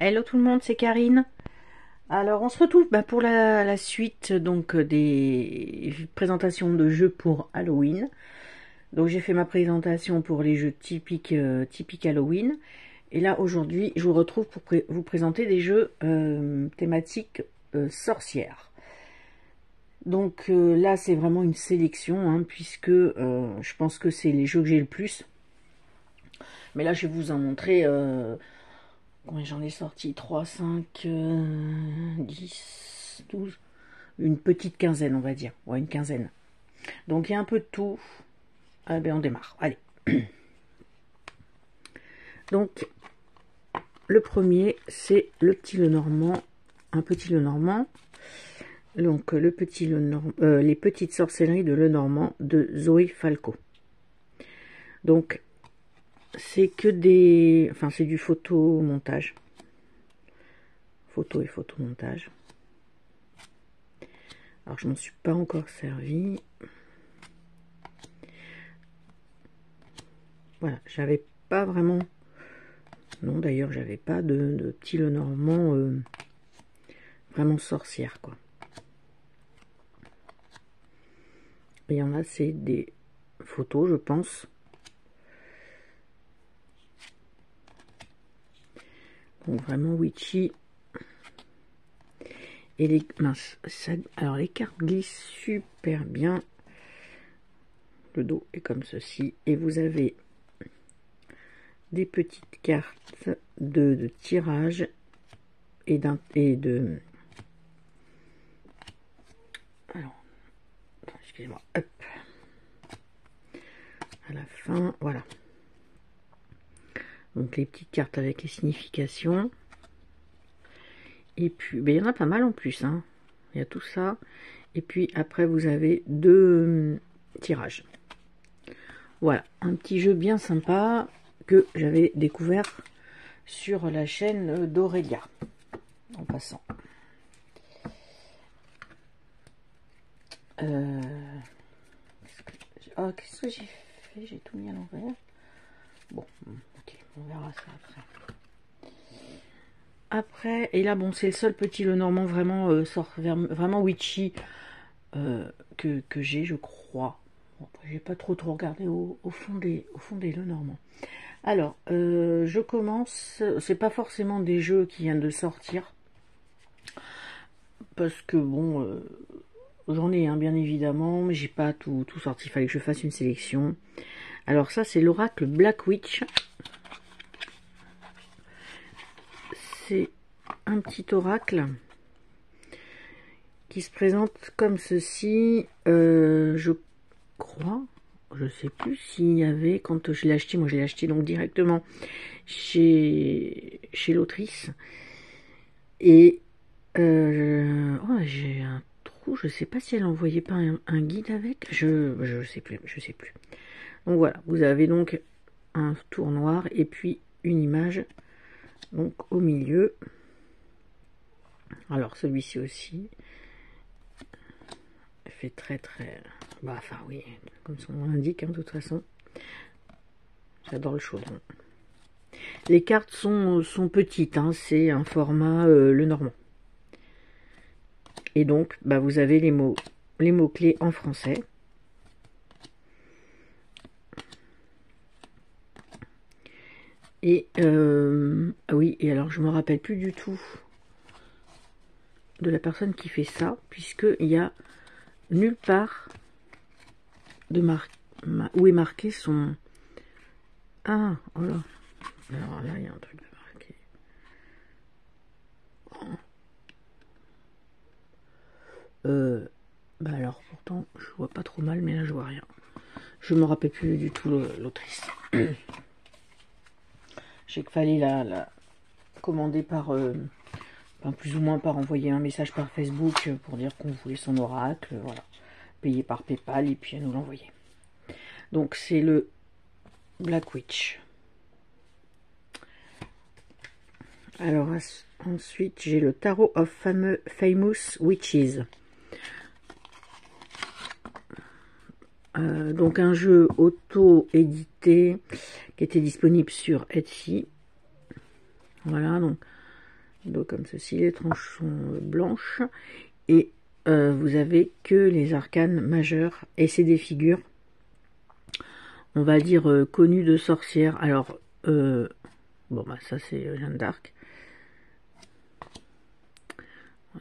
Hello tout le monde, c'est Karine. Alors on se retrouve pour la suite donc des présentations de jeux pour Halloween. Donc j'ai fait ma présentation pour les jeux typiques Halloween. Et là aujourd'hui je vous retrouve pour vous présenter des jeux thématiques sorcières. Donc là c'est vraiment une sélection hein, puisque je pense que c'est les jeux que j'ai le plus. Mais là je vais vous en montrer... Combien j'en ai sorti? 3, 5, 10, 12, une petite quinzaine on va dire, ouais une quinzaine. Donc il y a un peu de tout. Ah ben on démarre, allez. Donc le premier c'est le petit Lenormand, un petit Lenormand. Donc le petit les petites sorcelleries de Lenormand de Zoé Falco. Donc c'est que des... Enfin c'est du photomontage. Photo et photomontage. Alors je m'en suis pas encore servi. Voilà, j'avais pas vraiment... Non d'ailleurs j'avais pas de petit Lenormand vraiment sorcière quoi. Il y en a c'est des photos je pense. Donc vraiment witchy. Et les mince, alors les cartes glissent super bien. Le dos est comme ceci. Et vous avez des petites cartes de tirage et de... Alors, excusez-moi, hop. À la fin, voilà. Donc les petites cartes avec les significations. Et puis, ben, il y en a pas mal en plus. Hein. Il y a tout ça. Et puis après, vous avez deux tirages. Voilà, un petit jeu bien sympa que j'avais découvert sur la chaîne d'Aurélia. En passant. Qu'est-ce que j'ai fait? J'ai tout mis à l'envers. Bon, ok, on verra ça après. Après, et là, bon, c'est le seul petit Lenormand vraiment, vraiment witchy que j'ai, je crois. Bon, j'ai pas trop regardé au fond des Lenormand. Alors, je commence. C'est pas forcément des jeux qui viennent de sortir. Parce que, bon, j'en ai un, bien évidemment, mais j'ai pas tout sorti. Il fallait que je fasse une sélection. Alors, ça, c'est l'oracle Black Witch. C'est un petit oracle qui se présente comme ceci. Je crois, je sais plus s'il y avait, quand je l'ai acheté, moi je l'ai acheté donc directement chez l'autrice. Et j'ai un trou, je sais pas si elle envoyait pas un guide avec. Je sais plus. Donc voilà, vous avez donc un tour noir et puis une image. Donc au milieu, alors celui-ci aussi fait très enfin oui, comme son nom l'indique, hein, de toute façon. J'adore le chaudron. Les cartes sont petites, hein, c'est un format Lenormand. Et donc, vous avez les mots-clés en français. Et ah oui, et alors je me rappelle plus du tout de la personne qui fait ça, puisqu'il y a nulle part de où est marqué son... Ah, voilà. Alors là, il y a un truc de marqué. Alors pourtant, je vois pas trop mal, mais là je vois rien. Je me rappelle plus du tout l'autrice. Je sais qu'il fallait la commander par... plus ou moins par envoyer un message par Facebook pour dire qu'on voulait son oracle, voilà. Payer par PayPal et puis elle nous l'envoyer. Donc c'est le Black Witch. Alors ensuite j'ai le Tarot of Famous Witches. Donc un jeu auto-édité qui était disponible sur Etsy. Voilà, donc Donc comme ceci, les tranches sont blanches. Et vous avez que les arcanes majeures. Et c'est des figures, on va dire, connues de sorcières. Alors, bon bah ça c'est Jeanne d'Arc.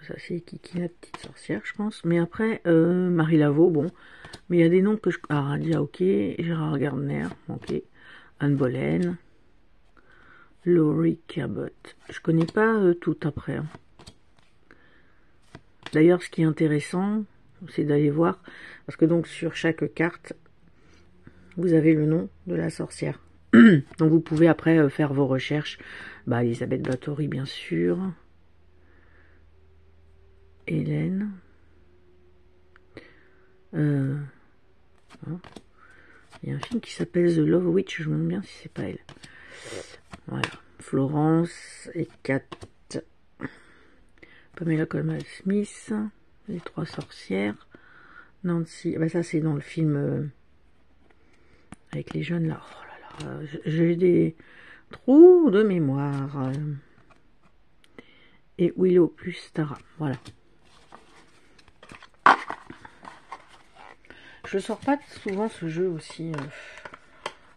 Ça c'est Kiki la petite sorcière, je pense. Mais après, Marie Laveau, bon. Mais il y a des noms que je... Ah, Radia, ok. Gérard Gardner, ok. Anne Boleyn. Laurie Cabot. Je connais pas toutes après. Hein. D'ailleurs, ce qui est intéressant, c'est d'aller voir. Parce que donc, sur chaque carte, vous avez le nom de la sorcière. Donc, vous pouvez après faire vos recherches. Bah, Elisabeth Bathory, bien sûr. Hélène. Hein. Il y a un film qui s'appelle The Love Witch, je me demande bien si c'est pas elle. Voilà. Florence et Kat. Pamela Colman Smith. Les trois sorcières. Nancy. Bah ça c'est dans le film avec les jeunes là. Oh là là. J'ai des trous de mémoire. Et Willow plus Tara. Voilà. Je sors pas souvent ce jeu aussi.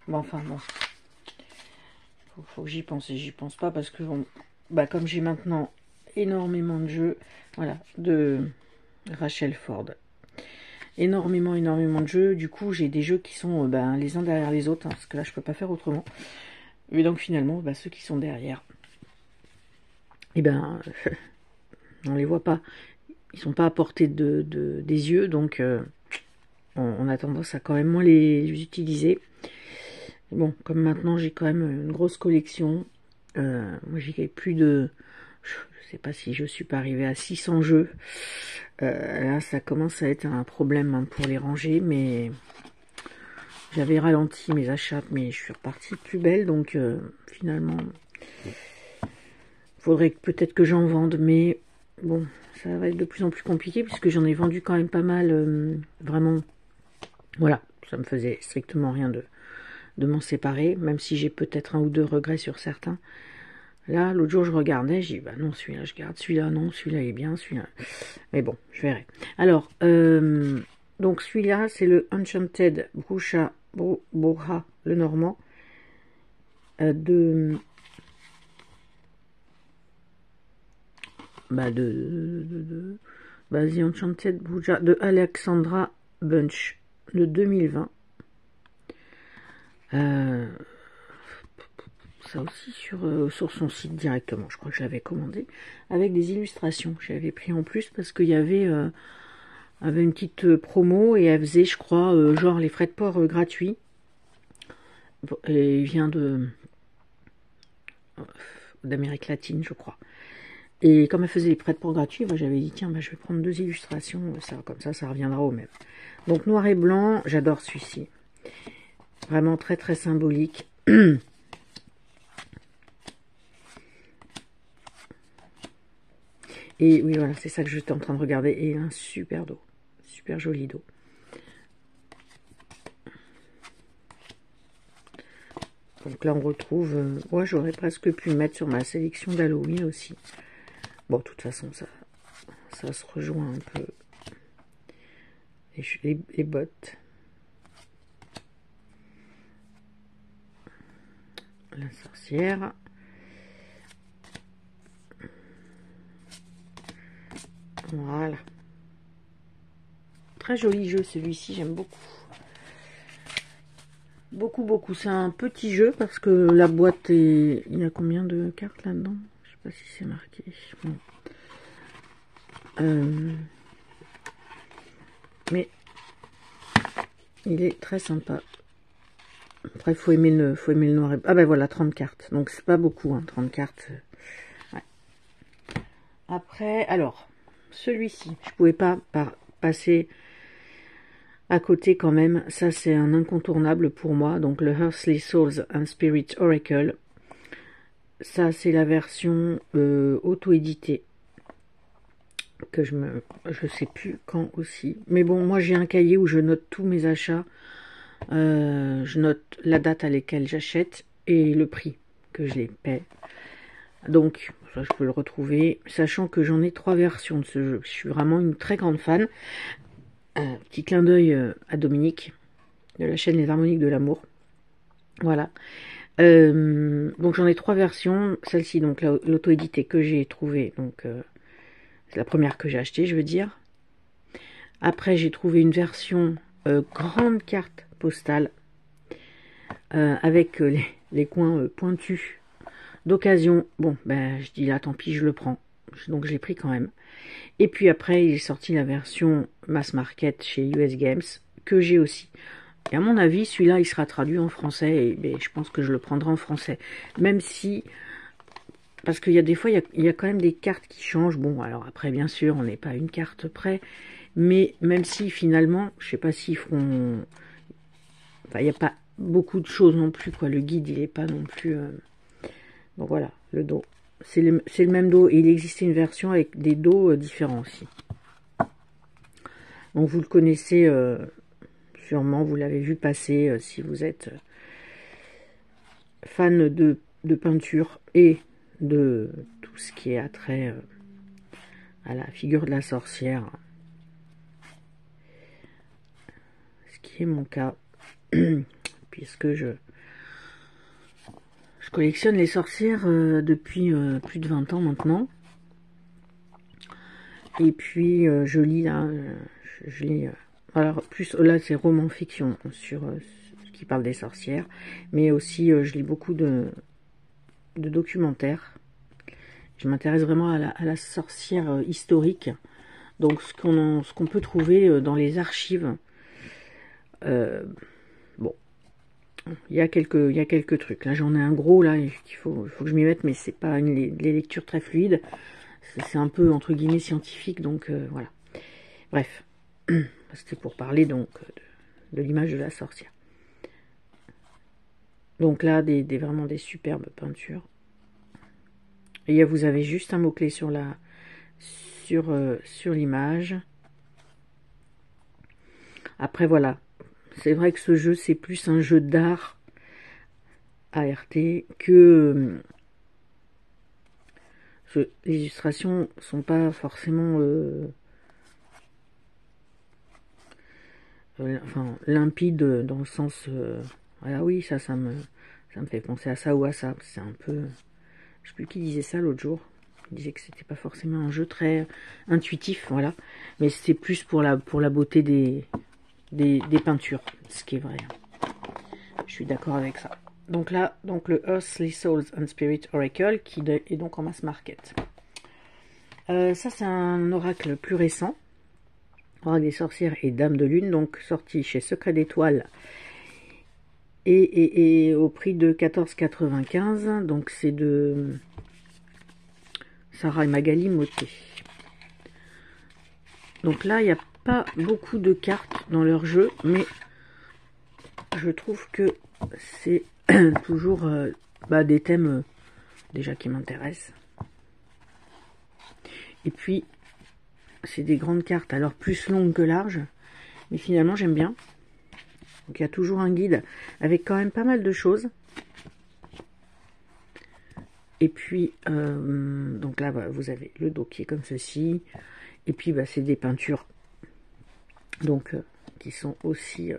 Bon, enfin bon. Faut que j'y pense. Et j'y pense pas parce que bon, bah, comme j'ai maintenant énormément de jeux, voilà, de Rachel Ford. Énormément de jeux. Du coup, j'ai des jeux qui sont ben, les uns derrière les autres, hein, parce que là, je peux pas faire autrement. Et donc finalement, bah, ceux qui sont derrière, et ben, on les voit pas. Ils sont pas à portée des yeux, donc on a tendance à quand même moins les utiliser. Bon, comme maintenant j'ai quand même une grosse collection, moi j'ai plus de, je sais pas si je suis pas arrivée à 600 jeux. Là ça commence à être un problème hein, pour les ranger, mais j'avais ralenti mes achats, mais je suis repartie plus belle, donc finalement faudrait peut-être que j'en vende, mais bon, ça va être de plus en plus compliqué puisque j'en ai vendu quand même pas mal, vraiment. Voilà, ça me faisait strictement rien de m'en séparer, même si j'ai peut-être un ou deux regrets sur certains. Là, l'autre jour, je regardais, j'ai dit, bah non, celui-là, je garde, celui-là, non, celui-là est bien, celui-là... Mais bon, je verrai. Alors, donc celui-là, c'est le Enchanted Brucha le Normand, de The Enchanted Brucha de Alexandra Bunch, de 2020. Ça aussi sur son site directement, je crois que je l'avais commandé, avec des illustrations. J'avais pris en plus parce qu'il y avait une petite promo et elle faisait, je crois, genre les frais de port gratuits. Et il vient d'Amérique latine, je crois. Et comme elle faisait les frais de port gratuits, bah, j'avais dit, tiens, bah, je vais prendre 2 illustrations, ça, comme ça reviendra au même. Donc noir et blanc, j'adore celui-ci. Vraiment très très symbolique. Et oui, voilà, c'est ça que j'étais en train de regarder. Et un super dos. Super joli dos. Donc là, on retrouve... ouais, j'aurais presque pu mettre sur ma sélection d'Halloween aussi. Bon, de toute façon, ça se rejoint un peu. Les bottes. La sorcière. Voilà. Très joli jeu celui-ci, j'aime beaucoup. Beaucoup. C'est un petit jeu parce que la boîte est... Il y a combien de cartes là-dedans? Je sais pas si c'est marqué. Bon. Mais il est très sympa. Après, faut aimer le noir. Ah ben voilà, 30 cartes. Donc c'est pas beaucoup, hein, 30 cartes. Ouais. Après, alors, celui-ci, je pouvais pas passer à côté quand même. Ça, c'est un incontournable pour moi. Donc le Earthly Souls and Spirit Oracle. Ça, c'est la version auto-éditée. Que je sais plus quand aussi. Mais bon, moi j'ai un cahier où je note tous mes achats. Je note la date à laquelle j'achète et le prix que je les paie. Donc, ça, je peux le retrouver, sachant que j'en ai 3 versions de ce jeu. Je suis vraiment une très grande fan. Un petit clin d'œil à Dominique, de la chaîne Les Harmoniques de l'amour. Voilà. Donc j'en ai 3 versions. Celle-ci, donc l'auto-édité que j'ai trouvée, donc c'est la première que j'ai achetée, je veux dire. Après, j'ai trouvé une version grande carte postale avec les coins pointus d'occasion. Bon, ben je dis là, tant pis, je le prends. Donc je l'ai pris quand même. Et puis après, il est sorti la version mass market chez US Games, que j'ai aussi. Et à mon avis, celui-là, il sera traduit en français, et je pense que je le prendrai en français. Même si, parce qu'il y a des fois, il y a quand même des cartes qui changent. Bon, alors après, bien sûr, on n'est pas à une carte près, mais même si finalement, je sais pas s'ils feront... Enfin, il n'y a pas beaucoup de choses non plus, quoi. Le guide, il n'est pas non plus... Donc voilà, le dos. C'est le même dos, et il existait une version avec des dos différents aussi. Donc vous le connaissez sûrement, vous l'avez vu passer si vous êtes fan de peinture et de tout ce qui est attrait à la figure de la sorcière. Ce qui est mon cas, puisque je collectionne les sorcières depuis plus de 20 ans maintenant. Et puis je lis là, je lis... alors plus là c'est roman fiction sur ce qui parle des sorcières, mais aussi je lis beaucoup de documentaires. Je m'intéresse vraiment à la sorcière historique, donc ce qu'on peut trouver dans les archives. Bon, il y a quelques trucs. Là j'en ai un gros là, il faut que je m'y mette, mais c'est pas les lectures très fluides. C'est un peu entre guillemets scientifique, donc voilà. Bref, c'était pour parler donc de l'image de la sorcière. Donc là, vraiment des superbes peintures. Et vous avez juste un mot-clé sur l'image. Après voilà, c'est vrai que ce jeu c'est plus un jeu d'art ART que les illustrations sont pas forcément enfin limpides dans le sens ah oui ça me fait penser à ça ou à ça. C'est un peu, je sais plus qui disait ça l'autre jour. Il disait que c'était pas forcément un jeu très intuitif, voilà, mais c'est plus pour la beauté des peintures, ce qui est vrai. Je suis d'accord avec ça. Donc là, le Earthly Souls and Spirit Oracle qui est donc en mass market. Ça c'est un oracle plus récent, oracle des sorcières et dames de lune, donc sorti chez Secret d'étoiles et au prix de 14,95. Donc c'est de Sarah et Magali Moté. Donc là, il n'y a pas beaucoup de cartes dans leur jeu, mais je trouve que c'est toujours des thèmes déjà qui m'intéressent. Et puis, c'est des grandes cartes, alors plus longues que larges, mais finalement j'aime bien. Donc il y a toujours un guide avec quand même pas mal de choses. Et puis, donc là, vous avez le dos qui est comme ceci. Et puis, c'est des peintures, donc qui sont aussi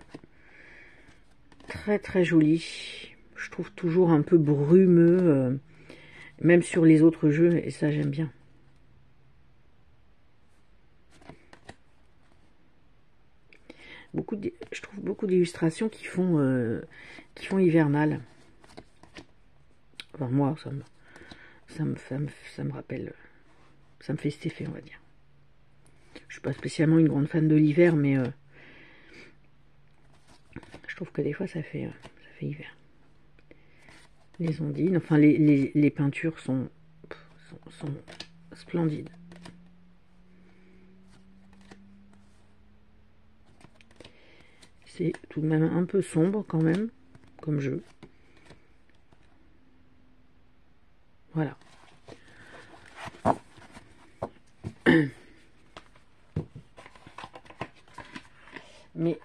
très très jolies. Je trouve toujours un peu brumeux, même sur les autres jeux, et ça j'aime bien. Je trouve beaucoup d'illustrations qui font hivernal. Enfin moi, ça me rappelle, ça me fait cet effet, on va dire. Je suis pas spécialement une grande fan de l'hiver, mais je trouve que des fois ça fait hiver. Les ondines, enfin les peintures sont splendides. C'est tout de même un peu sombre quand même, comme jeu. Voilà. Mais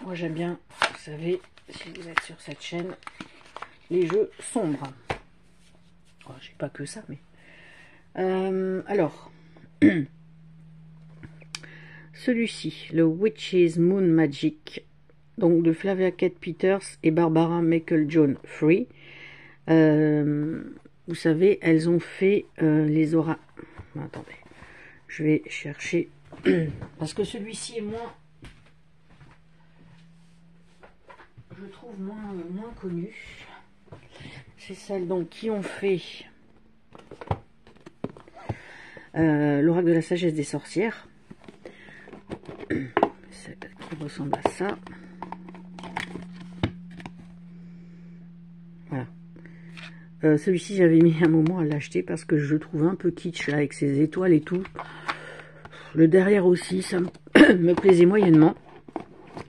moi j'aime bien, vous savez, si vous êtes sur cette chaîne, les jeux sombres. Oh, j'ai pas que ça, mais... alors, celui-ci, le Witch's Moon Magic, donc de Flavia Kate Peters et Barbara Meikle-Jones Free. Vous savez, elles ont fait les auras. Attendez, je vais chercher parce que celui-ci est moins, je trouve moins connu. C'est celles donc qui ont fait l'oracle de la sagesse des sorcières, qui ressemble à ça. Voilà. Celui-ci, j'avais mis un moment à l'acheter parce que je le trouve un peu kitsch là, avec ses étoiles et tout. Le derrière aussi, ça me plaisait moyennement.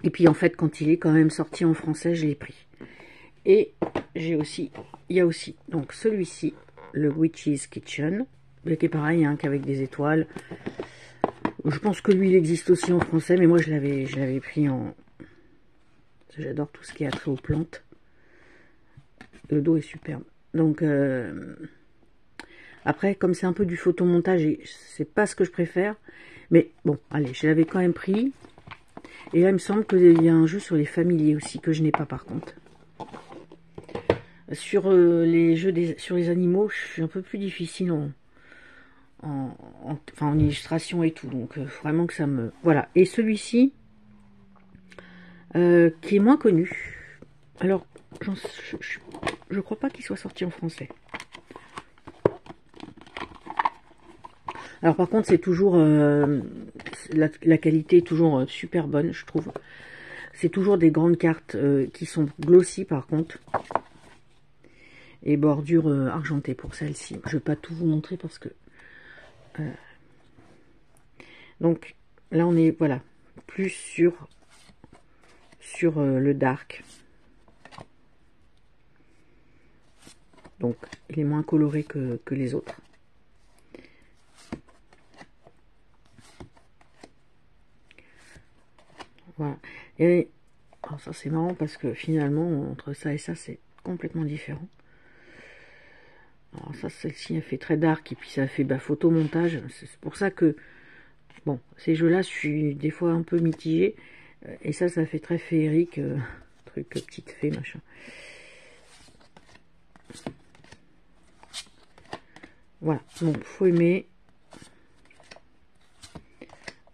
Et puis en fait, quand il est quand même sorti en français, je l'ai pris. Et j'ai aussi, il y a aussi donc celui-ci, le Witch's Kitchen, qui est pareil, hein, qu'avec des étoiles. Je pense que lui, il existe aussi en français, mais moi je l'avais pris en... J'adore tout ce qui a trait aux plantes. Le dos est superbe. Donc après, comme c'est un peu du photomontage, et c'est pas ce que je préfère, mais bon, allez, je l'avais quand même pris. Et là, il me semble qu'il y a un jeu sur les familiers aussi, que je n'ai pas par contre. Sur les jeux sur les animaux, je suis un peu plus difficile en illustration et tout. Donc, vraiment que ça me... Voilà. Et celui-ci, qui est moins connu. Alors, je crois pas qu'il soit sorti en français. Alors par contre, c'est toujours... la qualité est toujours super bonne, je trouve. C'est toujours des grandes cartes qui sont glossy par contre. Et bordure argentée pour celle-ci. Je ne vais pas tout vous montrer parce que... Donc là on est, voilà, plus sur le dark. Donc il est moins coloré que les autres. Voilà. Et alors ça c'est marrant parce que finalement entre ça et ça c'est complètement différent. Alors ça, celle-ci elle fait très dark et puis ça fait photomontage. C'est pour ça que bon, ces jeux-là, je suis des fois un peu mitigée. Et ça fait très féerique, truc petite fée machin. Voilà, donc faut aimer.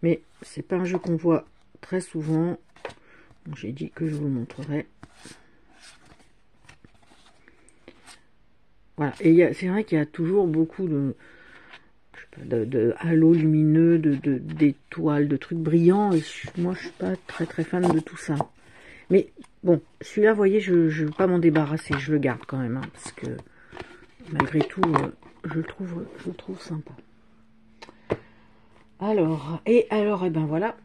Mais c'est pas un jeu qu'on voit très souvent. Bon, j'ai dit que je vous le montrerai. Voilà, et c'est vrai qu'il y a toujours beaucoup de halos lumineux, d'étoiles, de trucs brillants. Et moi, je suis pas très fan de tout ça. Mais bon, celui-là, vous voyez, je ne veux pas m'en débarrasser. Je le garde quand même, hein, parce que malgré tout, je le trouve sympa. Alors, et ben voilà,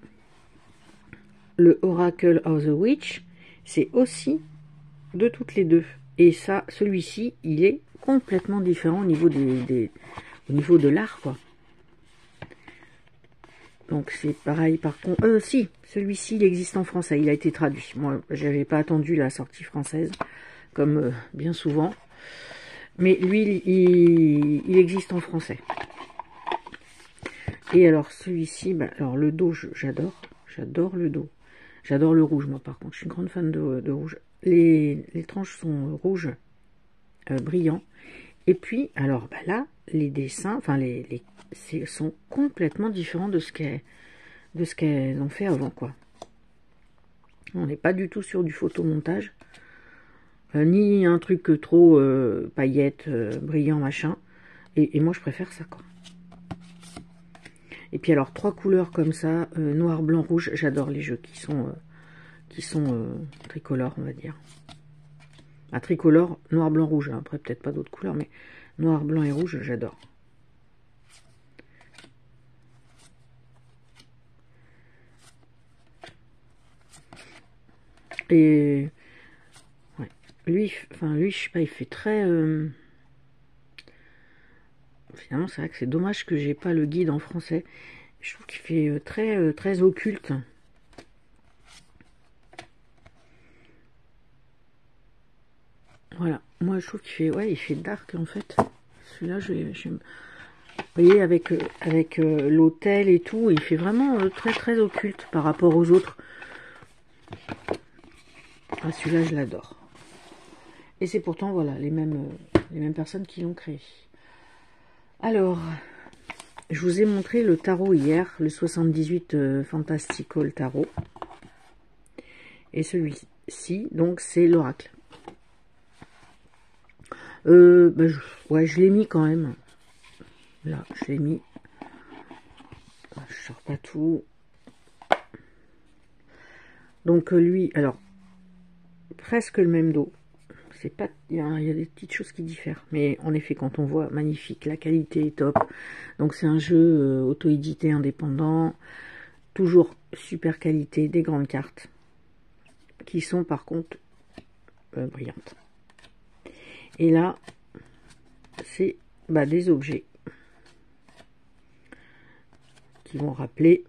le Oracle of the Witch, c'est aussi de toutes les deux. Et ça, celui-ci, il est complètement différent au niveau au niveau de l'art, quoi. Donc c'est pareil par contre. Si, celui-ci, il existe en français, il a été traduit. Moi, j'avais pas attendu la sortie française, comme bien souvent. Mais lui, il existe en français. Et alors celui-ci, alors le dos, j'adore le dos. J'adore le rouge, moi par contre, je suis une grande fan de rouge. Les tranches sont rouges, brillants. Et puis, alors là, les dessins, enfin sont complètement différents de ce qu'elles ont fait avant, quoi. On n'est pas du tout sur du photomontage, ni un truc trop paillettes, brillant, machin. Et moi, je préfère ça, quoi. Et puis alors, 3 couleurs comme ça, noir, blanc, rouge. J'adore les jeux qui sont tricolores, on va dire. Un tricolore, noir, blanc, rouge. Après, peut-être pas d'autres couleurs, mais noir, blanc et rouge, j'adore. Et ouais, lui, je sais pas, il fait très... Finalement, c'est vrai que c'est dommage que j'ai pas le guide en français. Je trouve qu'il fait très occulte. Voilà, moi je trouve qu'il fait, ouais, il fait dark en fait. Celui-là, vous voyez, avec l'autel et tout, il fait vraiment très très occulte par rapport aux autres. Ah, celui-là, je l'adore. Et c'est pourtant, voilà, les mêmes personnes qui l'ont créé. Alors, je vous ai montré le tarot hier, le 78 Fantastical Tarot. Et celui-ci, donc, c'est l'oracle. Ouais, je l'ai mis quand même. Là, je l'ai mis. Je sors pas tout. Donc, lui, alors, presque le même dos. C'est pas, il y a des petites choses qui diffèrent. Mais en effet, quand on voit, magnifique, la qualité est top. Donc, c'est un jeu auto-édité, indépendant. Toujours super qualité, des grandes cartes. Qui sont, par contre, brillantes. Et là, c'est des objets qui vont rappeler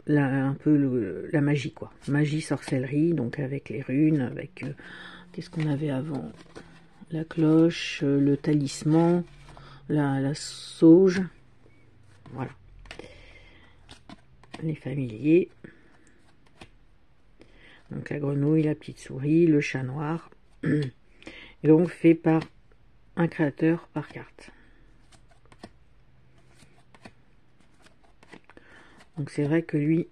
un peu la magie, quoi. Magie, sorcellerie, donc avec les runes, avec qu'est-ce qu'on avait avant, la cloche, le talisman, la sauge, voilà, les familiers, donc la grenouille, la petite souris, le chat noir, et donc fait par un créateur par carte. Donc c'est vrai que lui,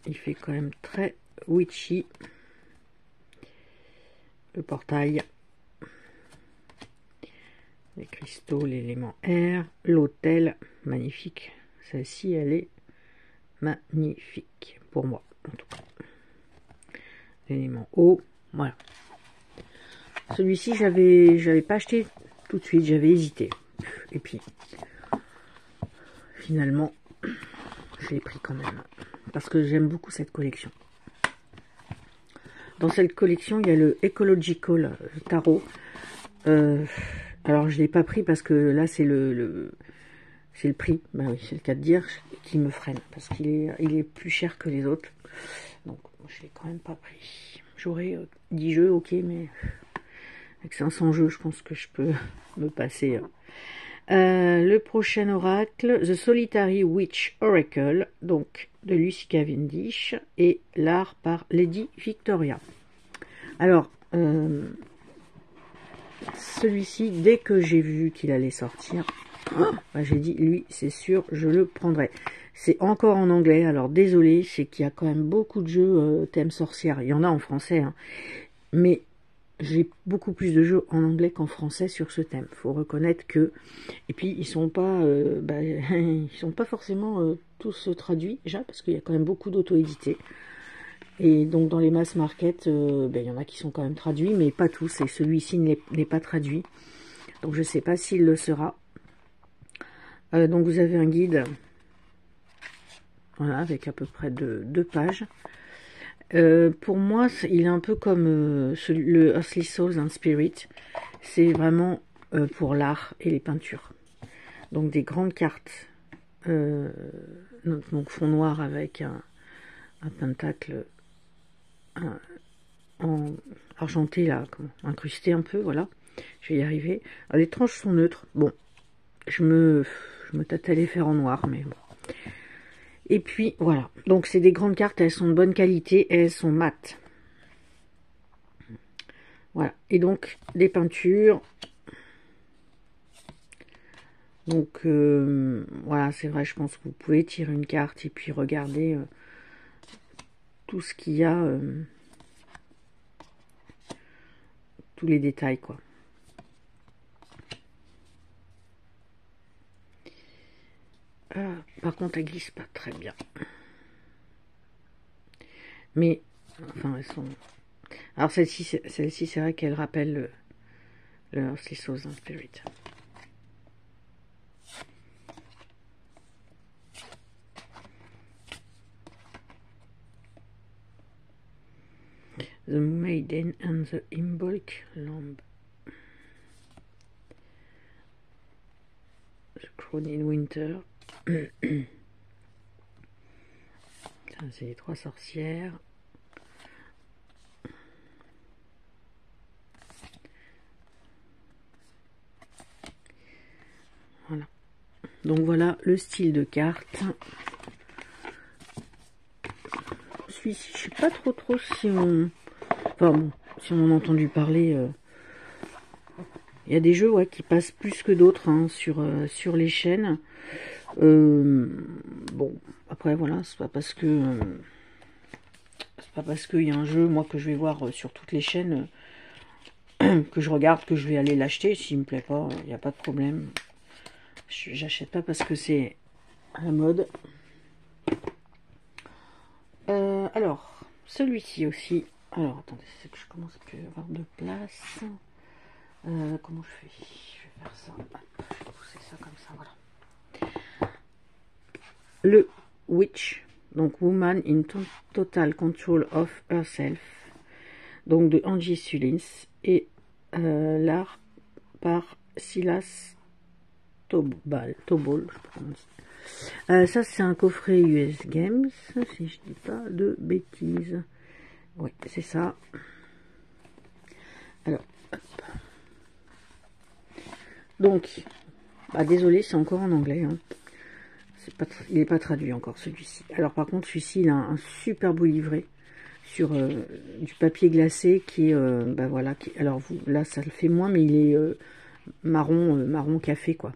il fait quand même très witchy. Le portail, les cristaux, l'élément air, l'autel, magnifique. Celle-ci, elle est magnifique, pour moi, en tout cas. L'élément eau, voilà. Celui-ci, j'avais pas acheté tout de suite, j'avais hésité. Et puis, finalement, je l'ai pris quand même. Parce que j'aime beaucoup cette collection. Dans cette collection, il y a le Ecological Tarot. Alors, je ne l'ai pas pris parce que là, c'est le prix. Ben oui, c'est le cas de dire, qui me freine. Parce qu'il est plus cher que les autres. Donc, je ne l'ai quand même pas pris. J'aurais 10 jeux, ok, mais avec 500 jeux, je pense que je peux me passer. Le prochain oracle, The Solitary Witch Oracle, donc de Lucy Cavendish, et l'art par Lady Victoria. Alors, celui-ci, dès que j'ai vu qu'il allait sortir, j'ai dit, lui, c'est sûr, je le prendrai. C'est encore en anglais, alors désolé, c'est qu'il y a quand même beaucoup de jeux thème sorcière. Il y en a en français, hein, mais j'ai beaucoup plus de jeux en anglais qu'en français sur ce thème. Faut reconnaître que, et puis ils sont pas, ils sont pas forcément tous traduits déjà, parce qu'il y a quand même beaucoup d'auto-édités. Et donc dans les mass market, il y en a qui sont quand même traduits, mais pas tous. Et celui-ci n'est pas traduit, donc je sais pas s'il le sera. Donc vous avez un guide, voilà, avec à peu près 2 pages. Pour moi, il est un peu comme le Earthly Souls and Spirit. C'est vraiment pour l'art et les peintures. Donc des grandes cartes, donc fond noir avec un pentacle en argenté là, incrusté un peu, voilà. Je vais y arriver. Alors, les tranches sont neutres. Bon, je me tâte à les faire en noir, mais bon. Et puis voilà, donc c'est des grandes cartes, elles sont de bonne qualité, elles sont mates. Voilà, et donc des peintures. Donc voilà, c'est vrai, je pense que vous pouvez tirer une carte et puis regarder tout ce qu'il y a, tous les détails, quoi. Par contre, elle glisse pas très bien. Mais, enfin, elles sont... Alors, celle-ci, c'est vrai qu'elle rappelle le Earthly Souls and Spirit. The Maiden and the Imbolc Lamb. The Crown in Winter. Ça, c'est les 3 sorcières. Donc voilà le style de carte. Celui-ci, je sais pas trop si on... Enfin bon, si on en a entendu parler... Il y a des jeux ouais, qui passent plus que d'autres hein, sur les chaînes. Bon, après voilà, c'est pas parce que... c'est pas parce qu'il y a un jeu, moi, que je vais voir sur toutes les chaînes... que je regarde, que je vais aller l'acheter. S'il me plaît pas, il n'y a pas de problème. J'achète pas parce que c'est à la mode. Alors, celui-ci aussi. Alors, attendez, c'est que je commence à plus avoir de place. Comment je fais? Je vais faire ça. Hop, je vais pousser ça comme ça, voilà. Le Witch. Donc, Woman in Total Control of Herself. Donc, de Angie Sullins. Et l'art par Silas Tobal, je prononce. Ça, c'est un coffret US Games, si je dis pas de bêtises. Oui, c'est ça. Alors, hop. Donc, bah, désolé, c'est encore en anglais. Hein. Il n'est pas traduit encore, celui-ci. Alors, par contre, celui-ci, il a un super beau livret sur du papier glacé qui est, bah voilà, alors vous, là, ça le fait moins, mais il est marron café, quoi.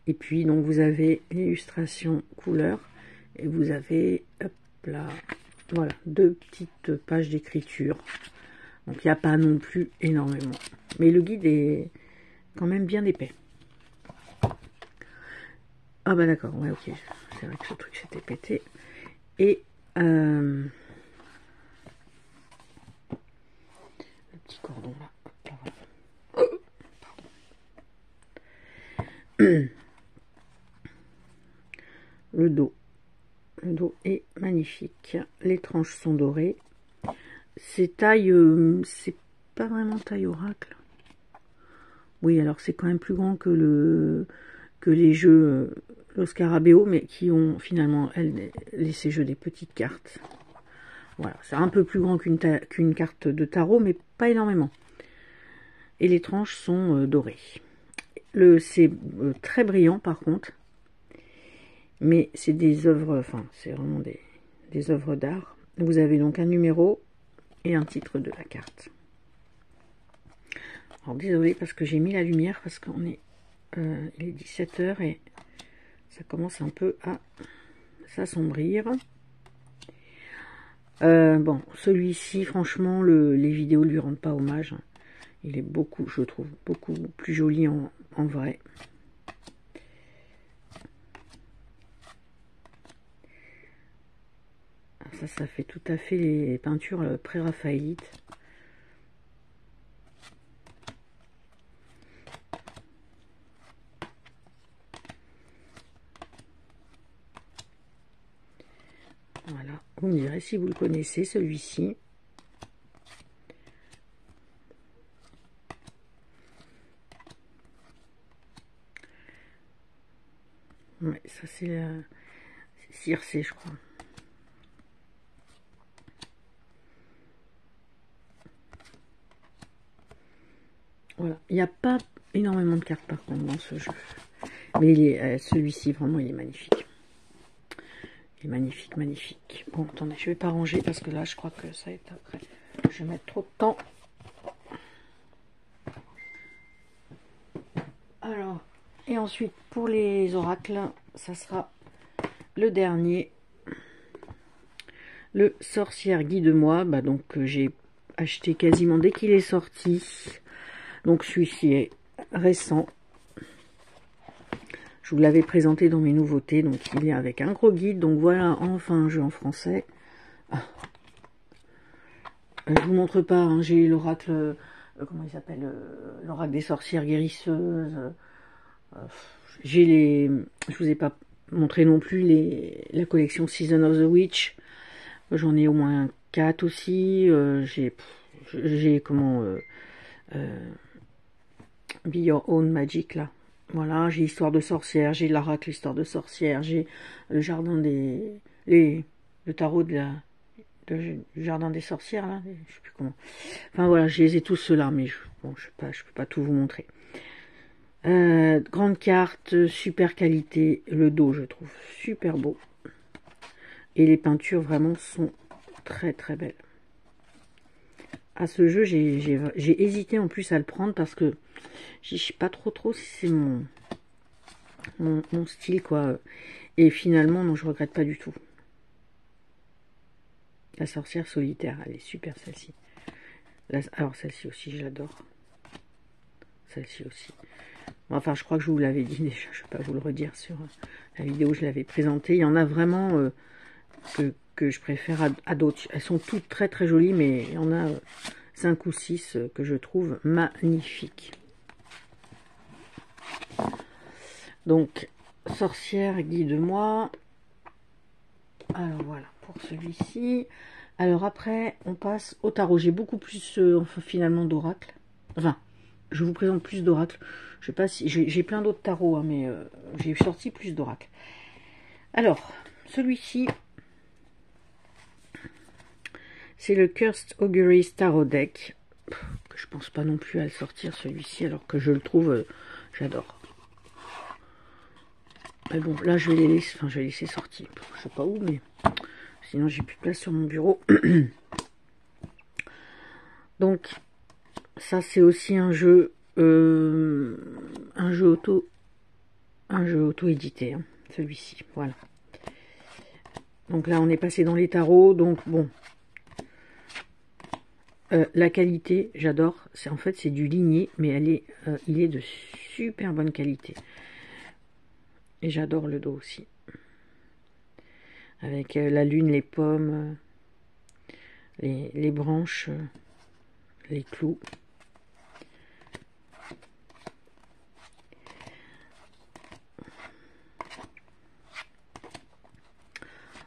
Et puis, donc, vous avez l'illustration couleur. Et vous avez, hop là, voilà, 2 petites pages d'écriture. Donc, il n'y a pas non plus énormément. Mais le guide est quand même bien épais. Ah bah d'accord, ouais, ok. C'est vrai que ce truc s'était pété. Et, le petit cordon là. Hop là, voilà. Pardon. Le dos. Le dos est magnifique. Les tranches sont dorées. C'est taille... c'est pas vraiment taille oracle. Oui, alors c'est quand même plus grand que les jeux le Scarabeo, mais qui ont finalement, ces jeux des petites cartes. Voilà, c'est un peu plus grand qu'une carte de tarot, mais pas énormément. Et les tranches sont dorées. C'est très brillant par contre. Mais c'est des œuvres, enfin, c'est vraiment des œuvres d'art. Vous avez donc un numéro et un titre de la carte. Alors, désolé parce que j'ai mis la lumière parce qu'on est, il est 17 h et ça commence un peu à s'assombrir. Bon, celui-ci, franchement, les vidéos lui rendent pas hommage. Il est beaucoup, je trouve, beaucoup plus joli en vrai. Ça fait tout à fait les peintures pré-raphaélites. Voilà, vous me direz si vous le connaissez, celui-ci. Ouais, ça c'est Circé, je crois. Voilà, il n'y a pas énormément de cartes par contre dans ce jeu. Mais celui-ci, vraiment, il est magnifique. Il est magnifique, magnifique. Bon, attendez, je vais pas ranger parce que là, je crois que ça va être après. Je vais mettre trop de temps. Alors, et ensuite, pour les oracles, ça sera le dernier. Le Sorcière Guide-moi. Bah, donc, j'ai acheté quasiment dès qu'il est sorti. Donc, celui-ci est récent. Je vous l'avais présenté dans mes nouveautés, donc il est avec un gros guide. Donc voilà, enfin un jeu en français. Ah. Je vous montre pas, hein, j'ai l'oracle, comment il s'appelle, l'oracle des sorcières guérisseuses. Je vous ai pas montré non plus la collection Season of the Witch. J'en ai au moins 4 aussi. J'ai comment Be Your Own Magic là. Voilà, j'ai Histoire de sorcière, j'ai l'oracle Histoire de sorcière, j'ai le jardin le tarot du jardin des sorcières là, je sais plus comment. Enfin voilà, je les ai tous ceux-là, mais bon, je peux pas tout vous montrer. Grande carte, super qualité. Le dos, je trouve super beau. Et les peintures, vraiment, sont très très belles. À ce jeu, j'ai hésité en plus à le prendre parce que je sais pas trop si c'est mon style, quoi. Et finalement, non, je regrette pas du tout. La sorcière solitaire, elle est super, celle-ci. Alors, celle-ci aussi, je l'adore. Celle-ci aussi. Enfin, je crois que je vous l'avais dit déjà, je ne vais pas vous le redire sur la vidéo où je l'avais présentée. Il y en a vraiment que je préfère à d'autres. Elles sont toutes très très jolies, mais il y en a 5 ou 6 que je trouve magnifiques. Donc, sorcière, guide-moi. Alors voilà, pour celui-ci. Alors après, on passe au tarot. J'ai beaucoup plus finalement d'oracles. Enfin, je vous présente plus d'oracles. Je sais pas si j'ai plein d'autres tarots, hein, mais j'ai sorti plus d'oracles. Alors, celui-ci, c'est le Cursed Auguries Tarot Deck. Que je pense pas non plus à le sortir celui-ci, alors que je le trouve, j'adore. Mais bon, là je vais les laisser, enfin je vais laisser sortir. Je sais pas où, mais sinon j'ai plus de place sur mon bureau. Donc, ça c'est aussi un jeu auto-édité, hein, celui-ci, voilà. Donc là on est passé dans les tarots, donc bon. La qualité, j'adore. En fait, c'est du ligné, mais il est de super bonne qualité. Et j'adore le dos aussi. Avec la lune, les pommes, les branches, les clous.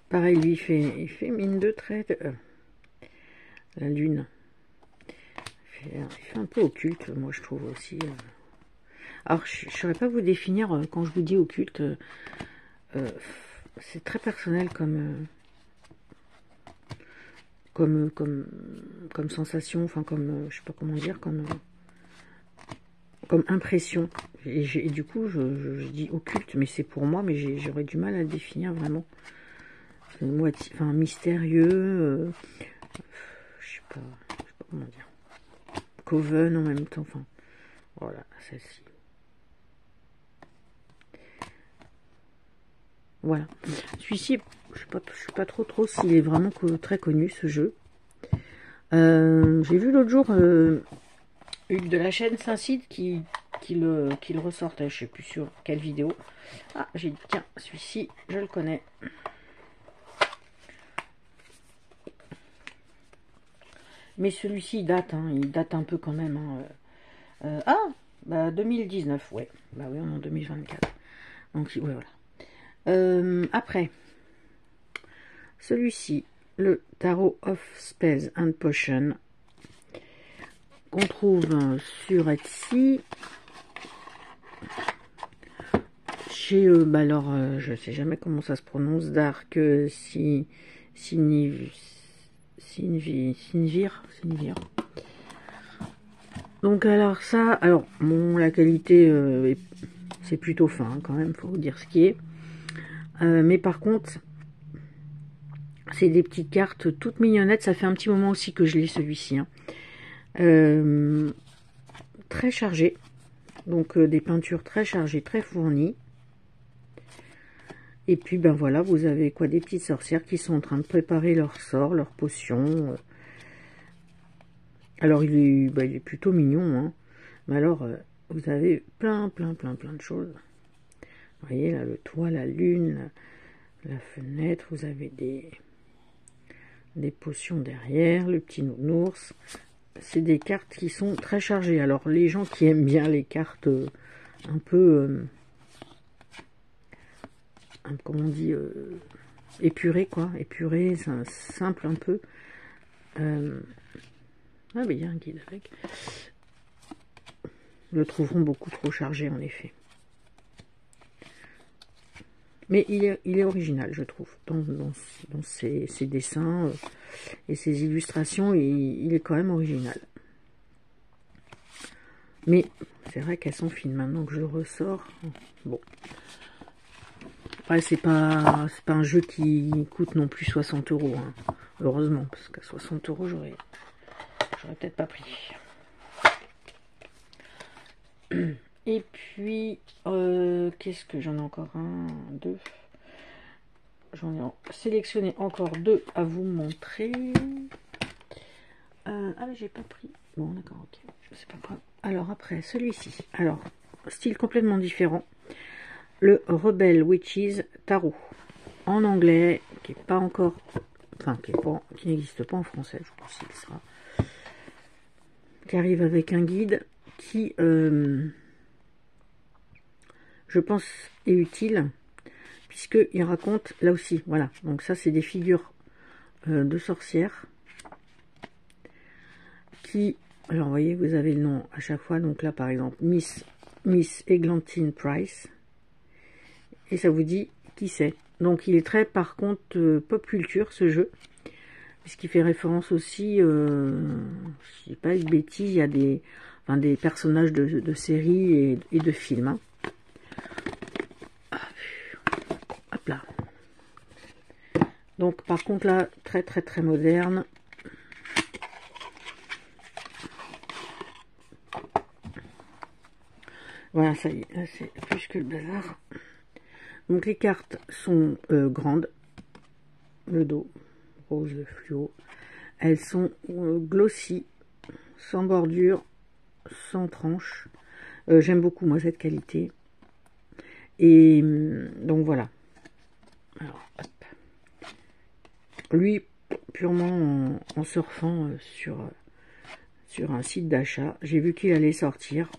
Pareil, lui, il fait mine de trait. La lune. Il fait un peu occulte, moi, je trouve aussi. Alors, je ne saurais pas vous définir, quand je vous dis occulte, c'est très personnel comme sensation, enfin comme, je sais pas comment dire, comme impression. Et du coup, je dis occulte, mais c'est pour moi, mais j'aurais du mal à le définir vraiment. Moitié, enfin mystérieux, je sais pas comment dire. Coven en même temps, enfin, voilà, celle-ci. Voilà. Celui-ci, je sais pas trop s'il est vraiment très connu, ce jeu. J'ai vu l'autre jour une de la chaîne Saint-Cide qui le ressortait, je sais plus sur quelle vidéo. Ah, j'ai dit, tiens, celui-ci, je le connais. Mais celui-ci, il date un peu quand même. Hein. Bah 2019, ouais. Bah oui, on est en 2024. Donc, ouais, voilà. Après, celui-ci, le Tarot of Spells and Potions, qu'on trouve sur Etsy. Chez bah alors, je sais jamais comment ça se prononce, Dark Sinvir. Donc alors ça, alors bon, la qualité c'est plutôt fin hein, quand même, faut vous dire ce qui est. Mais par contre, c'est des petites cartes toutes mignonnettes. Ça fait un petit moment aussi que je l'ai celui-ci. Hein. Très chargé, donc des peintures très chargées, très fournies. Et puis ben voilà, vous avez quoi, des petites sorcières qui sont en train de préparer leur sort, leur potion. Alors il est plutôt mignon, hein. Mais alors vous avez plein de choses. Vous voyez là, le toit, la lune, la fenêtre, vous avez des potions derrière, le petit nounours. C'est des cartes qui sont très chargées. Alors les gens qui aiment bien les cartes un peu comment on dit, épurées quoi, épurées, simple un peu. Ah mais il y a un guide avec. Le trouveront beaucoup trop chargé en effet. Mais il est original, je trouve, dans ses dessins et ses illustrations, il est quand même original. Mais c'est vrai qu'elles sont fines maintenant que je le ressors. Bon. Après, c'est pas un jeu qui coûte non plus 60 €. Hein. Heureusement, parce qu'à 60 €, j'aurais peut-être pas pris. Et puis, qu'est-ce que j'en ai encore? Un, deux. J'en ai sélectionné encore deux à vous montrer. Ah, mais j'ai pas pris. Bon, d'accord, ok. C'est pas grave. Alors, après, celui-ci. Alors, style complètement différent. Le Rebel Witches Tarot. En anglais, qui est pas encore. Enfin, qui n'existe pas en français, je pense qu'il sera. Qui arrive avec un guide qui, je pense, est utile. Puisqu'il raconte, là aussi, voilà. Donc, ça, c'est des figures de sorcières. Qui, alors vous voyez, vous avez le nom à chaque fois, donc là par exemple Miss Eglantine Price, et ça vous dit qui c'est. Donc il est très par contre pop culture ce jeu, puisqu'il fait référence aussi, je dis pas une bêtise, il y a des personnages de séries et de films. Hein. Hop là. Donc par contre là, très moderne. Voilà, ça y est, là c'est plus que le bazar. Donc les cartes sont grandes, le dos, rose fluo. Elles sont glossy, sans bordure, sans tranche. J'aime beaucoup moi cette qualité. Et donc voilà. Alors, hop. Lui, purement en surfant sur un site d'achat, j'ai vu qu'il allait sortir.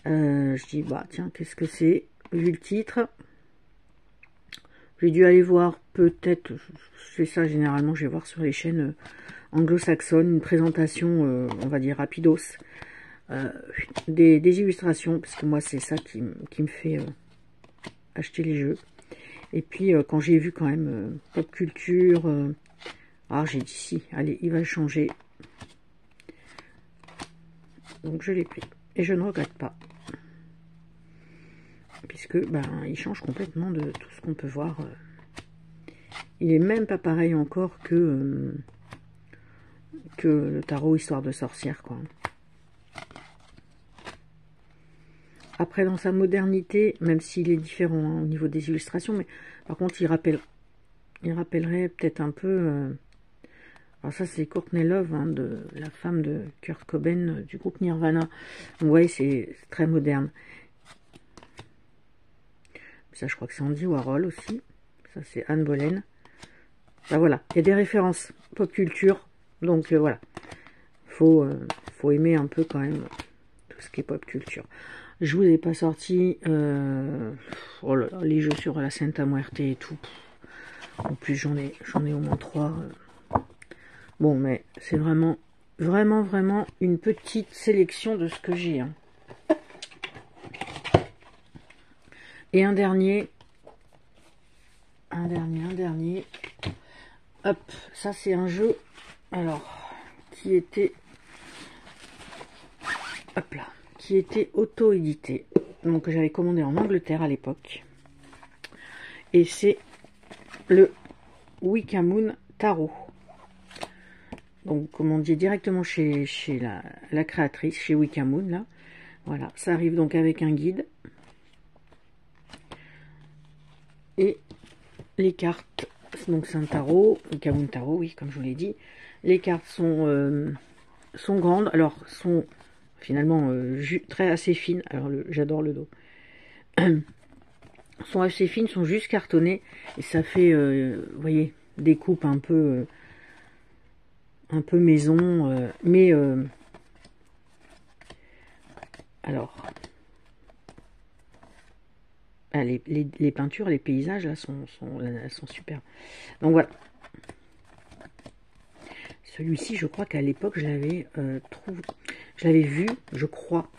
Je dis, bah tiens, qu'est-ce que c'est? Vu le titre, j'ai dû aller voir, peut-être, c'est ça généralement, je vais voir sur les chaînes anglo-saxonnes, une présentation, on va dire rapidos, des illustrations, parce que moi c'est ça qui me fait acheter les jeux. Et puis quand j'ai vu quand même pop culture, alors j'ai dit si, allez, il va changer. Donc je l'ai pris, et je ne regrette pas. Puisque il change complètement de tout ce qu'on peut voir. Il est même pas pareil encore que le tarot Histoire de sorcière, quoi. Après, dans sa modernité, même s'il est différent hein, au niveau des illustrations, mais par contre, il rappellerait peut-être un peu. Alors ça, c'est Courtney Love, hein, de la femme de Kurt Cobain du groupe Nirvana. Donc, vous voyez, c'est très moderne. Ça, je crois que c'est Andy Warhol aussi. Ça, c'est Anne Boleyn. Ben voilà, il y a des références pop culture. Donc voilà, faut aimer un peu quand même tout ce qui est pop culture. Je vous ai pas sorti oh là là, les jeux sur la Santa Muerte et tout. En plus, j'en ai au moins 3. Bon, mais c'est vraiment une petite sélection de ce que j'ai. Hein. Et un dernier. Hop, ça c'est un jeu, alors, qui était auto-édité. Donc j'avais commandé en Angleterre à l'époque. Et c'est le Wicca Moon Tarot. Donc commandé directement chez la créatrice, chez Wicca Moon, là. Voilà, ça arrive donc avec un guide. Et les cartes, donc c'est un tarot, Wicca Moon Tarot, oui, comme je vous l'ai dit. Les cartes sont grandes, alors sont finalement assez fines. Alors j'adore le dos. Sont assez fines, sont juste cartonnées et ça fait, vous voyez, des coupes un peu maison, mais alors les peintures, les paysages là sont super. Donc voilà. Celui-ci, je crois qu'à l'époque, je l'avais vu, je crois,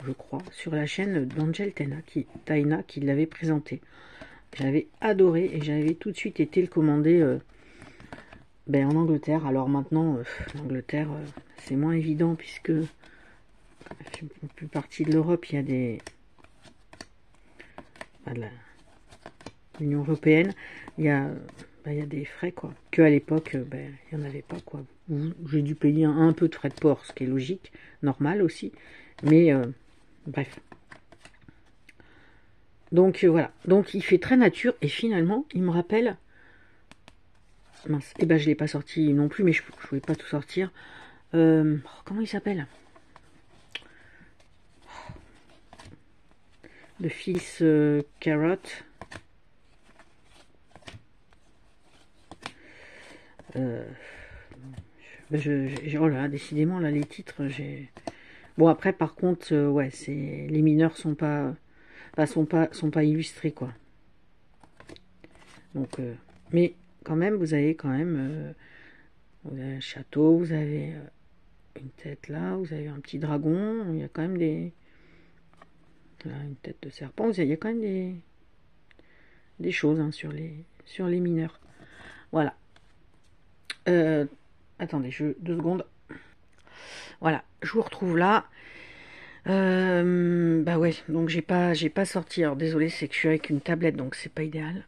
sur la chaîne d'Angel Taina qui l'avait présenté. J'avais adoré et j'avais tout de suite été le commander en Angleterre. Alors maintenant, l'Angleterre, c'est moins évident puisque une plus partie de l'Europe, il y a des... l'Union européenne, il y a des frais, quoi. Que à l'époque, il n'y en avait pas, quoi. J'ai dû payer un peu de frais de port, ce qui est logique, normal aussi. Mais, bref. Donc, voilà. Donc, il fait très nature, et finalement, il me rappelle... Mince, et je ne l'ai pas sorti non plus, mais je ne pouvais pas tout sortir. Comment il s'appelle? Le fils Carrot. Oh là, décidément, là, les titres, j'ai... Bon, après, par contre, ouais, les mineurs sont pas illustrés, quoi. Donc, mais quand même, vous avez vous avez un château, vous avez une tête là, vous avez un petit dragon, il y a quand même là, une tête de serpent, il y a quand même des choses hein, sur les mineurs. Voilà. Attendez, 2 secondes. Voilà, je vous retrouve là. Bah ouais, donc j'ai pas sorti. Alors désolé, c'est que je suis avec une tablette, donc c'est pas idéal.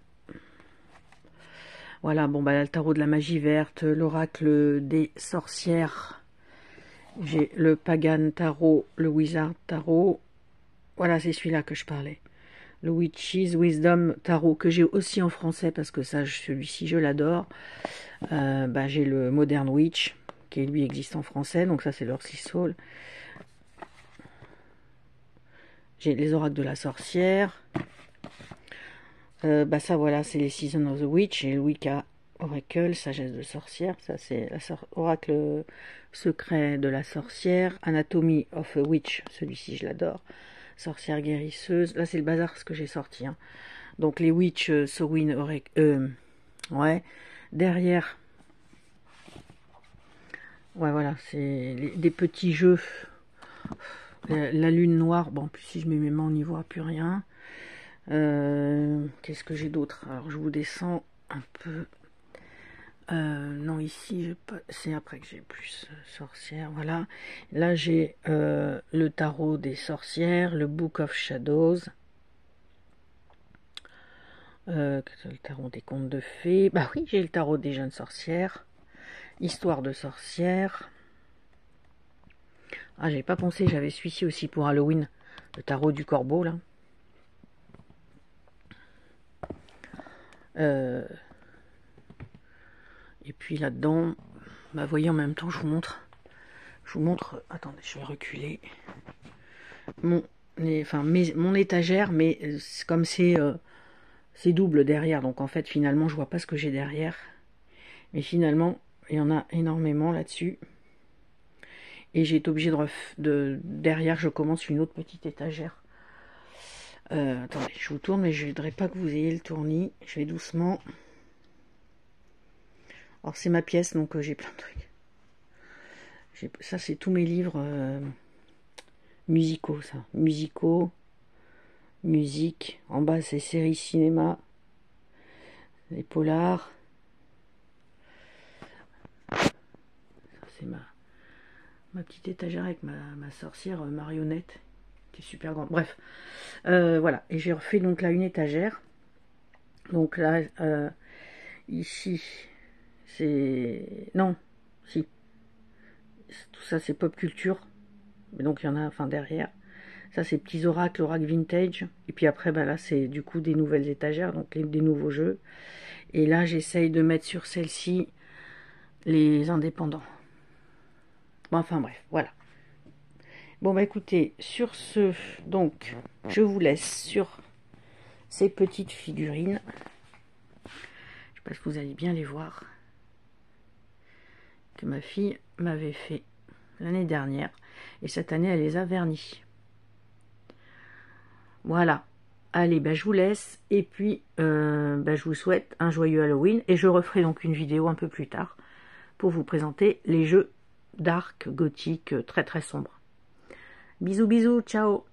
Voilà, bon bah là, le tarot de la magie verte, l'oracle des sorcières. J'ai le Pagan Tarot, le Wizard Tarot. Voilà, c'est celui-là que je parlais. Le Witches Wisdom Tarot, que j'ai aussi en français, parce que ça, celui-ci, je l'adore. J'ai le Modern Witch, qui lui existe en français, donc ça, c'est l'Earthly Soul. J'ai les oracles de la sorcière. Ça, voilà, c'est les Seasons of the Witch et le Wicca Oracle, sagesse de sorcière. Ça, c'est oracle secret de la sorcière. Anatomy of a Witch, celui-ci, je l'adore. Sorcière guérisseuse. Là, c'est le bazar, ce que j'ai sorti. Hein. Donc, les Witch, Sowin, Oracle. Ouais. Derrière. Ouais, voilà, c'est des petits jeux. La lune noire. Bon, en plus, si je mets mes mains, on n'y voit plus rien. Qu'est-ce que j'ai d'autre? Alors je vous descends un peu. Non, ici c'est après que j'ai plus sorcière. Voilà, là j'ai le tarot des sorcières, le Book of Shadows, le tarot des contes de fées. Bah oui, j'ai le tarot des jeunes sorcières, histoire de sorcières. Ah, j'avais pas pensé, j'avais celui-ci aussi pour Halloween, le tarot du corbeau là. Et puis là-dedans, vous voyez en même temps, je vous montre, attendez, je vais reculer, mon étagère, mais comme c'est double derrière, donc en fait finalement je vois pas ce que j'ai derrière, mais finalement il y en a énormément là-dessus, et j'ai été obligée derrière je commence une autre petite étagère. Attendez, je vous tourne, mais je ne voudrais pas que vous ayez le tournis. Je vais doucement. Alors c'est ma pièce, donc j'ai plein de trucs. Ça c'est tous mes livres musicaux, ça. Musicaux, musique. En bas c'est séries cinéma, les polars. Ça c'est ma petite étagère avec ma sorcière marionnette. Super grande, bref, voilà, et j'ai refait donc là une étagère, donc là ici c'est, non, si, tout ça c'est pop culture, mais donc il y en a, enfin derrière, ça c'est petits oracles, oracle vintage, et puis après là c'est du coup des nouvelles étagères, donc des nouveaux jeux, et là j'essaye de mettre sur celle-ci les indépendants, bon, enfin bref, voilà. Bon bah écoutez, sur ce, donc, je vous laisse sur ces petites figurines. Je sais pas si vous allez bien les voir. Que ma fille m'avait fait l'année dernière. Et cette année, elle les a vernis. Voilà. Allez, bah, je vous laisse. Et puis, je vous souhaite un joyeux Halloween. Et je referai donc une vidéo un peu plus tard pour vous présenter les jeux dark, gothique, très très sombres. Bisous, bisous, ciao!